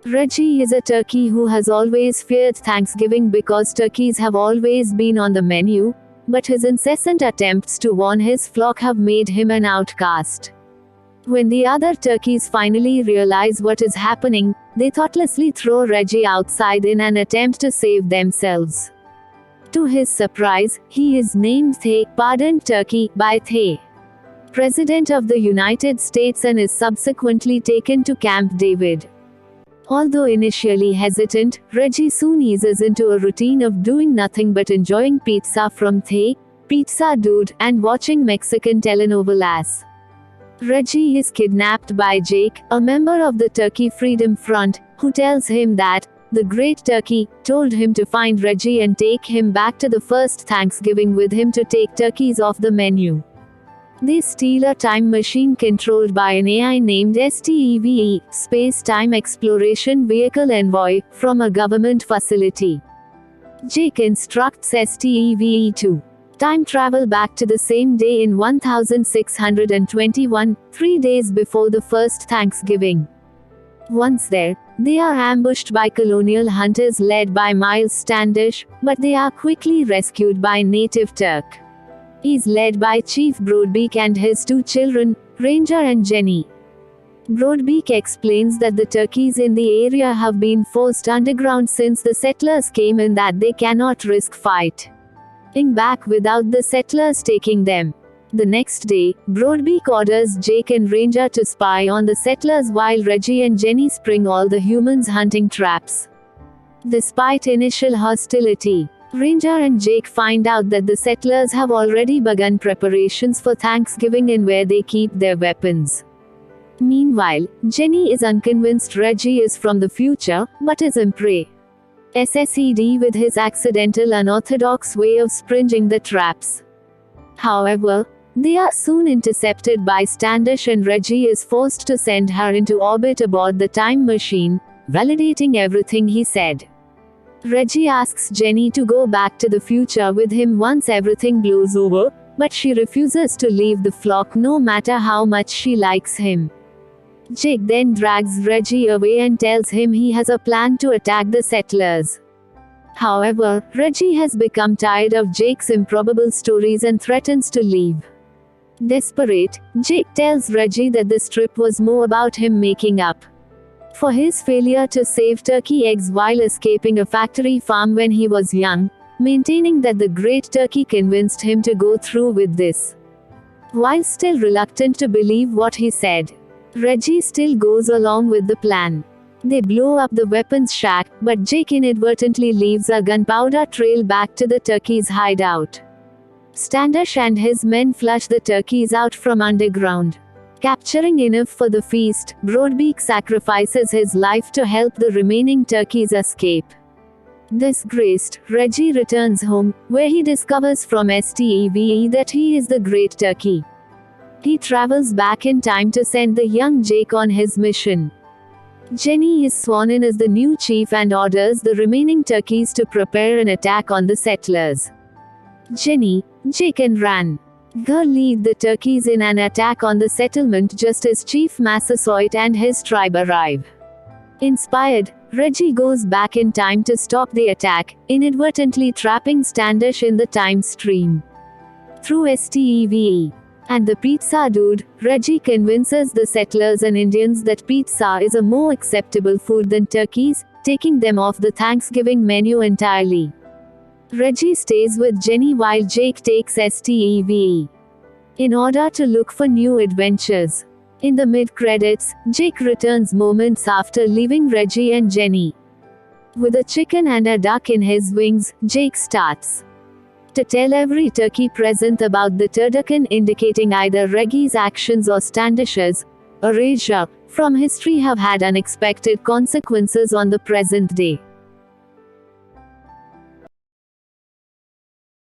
Reggie is a turkey who has always feared Thanksgiving because turkeys have always been on the menu, but his incessant attempts to warn his flock have made him an outcast. When the other turkeys finally realize what is happening, they thoughtlessly throw Reggie outside in an attempt to save themselves. To his surprise, he is named The Pardoned Turkey by The President of the United States and is subsequently taken to Camp David. Although initially hesitant, Reggie soon eases into a routine of doing nothing but enjoying pizza from The Pizza Dude and watching Mexican telenovelas. Reggie is kidnapped by Jake, a member of the Turkey Freedom Front, who tells him that the Great Turkey told him to find Reggie and take him back to the first Thanksgiving with him to take turkeys off the menu. They steal a time machine controlled by an AI named STEVE, Space-Time Exploration Vehicle Envoy, from a government facility. Jake instructs STEVE to time travel back to the same day in 1621, 3 days before the first Thanksgiving. Once there, they are ambushed by colonial hunters led by Miles Standish, but they are quickly rescued by native Turk. He's led by Chief Broadbeak and his 2 children, Ranger and Jenny. Broadbeak explains that the turkeys in the area have been forced underground since the settlers came and that they cannot risk fighting back without the settlers taking them. The next day, Broadbeak orders Jake and Ranger to spy on the settlers while Reggie and Jenny spring all the humans' hunting traps. Despite initial hostility, Ranger and Jake find out that the settlers have already begun preparations for Thanksgiving and where they keep their weapons. Meanwhile, Jenny is unconvinced Reggie is from the future, but is impressed with his accidental unorthodox way of springing the traps. However, they are soon intercepted by Standish and Reggie is forced to send her into orbit aboard the time machine, validating everything he said. Reggie asks Jenny to go back to the future with him once everything blows over, but she refuses to leave the flock no matter how much she likes him. Jake then drags Reggie away and tells him he has a plan to attack the settlers. However, Reggie has become tired of Jake's improbable stories and threatens to leave. Desperate, Jake tells Reggie that this trip was more about him making up for his failure to save turkey eggs while escaping a factory farm when he was young, maintaining that the Great Turkey convinced him to go through with this. While still reluctant to believe what he said, Reggie still goes along with the plan. They blow up the weapons shack, but Jake inadvertently leaves a gunpowder trail back to the turkey's hideout. Standish and his men flush the turkeys out from underground. Capturing enough for the feast, Broadbeak sacrifices his life to help the remaining turkeys escape. Disgraced, Reggie returns home, where he discovers from STEVE that he is the Great Turkey. He travels back in time to send the young Jake on his mission. Jenny is sworn in as the new chief and orders the remaining turkeys to prepare an attack on the settlers. Jenny, Jake and Ran lead the turkeys in an attack on the settlement just as Chief Massasoit and his tribe arrive. Inspired, Reggie goes back in time to stop the attack, inadvertently trapping Standish in the time stream. Through STEVE and the Pizza Dude, Reggie convinces the settlers and Indians that pizza is a more acceptable food than turkeys, taking them off the Thanksgiving menu entirely. Reggie stays with Jenny while Jake takes STEVE in order to look for new adventures. In the mid-credits, Jake returns moments after leaving Reggie and Jenny. With a chicken and a duck in his wings, Jake starts to tell every turkey present about the turducken, indicating either Reggie's actions or Standish's erasure from history have had unexpected consequences on the present day.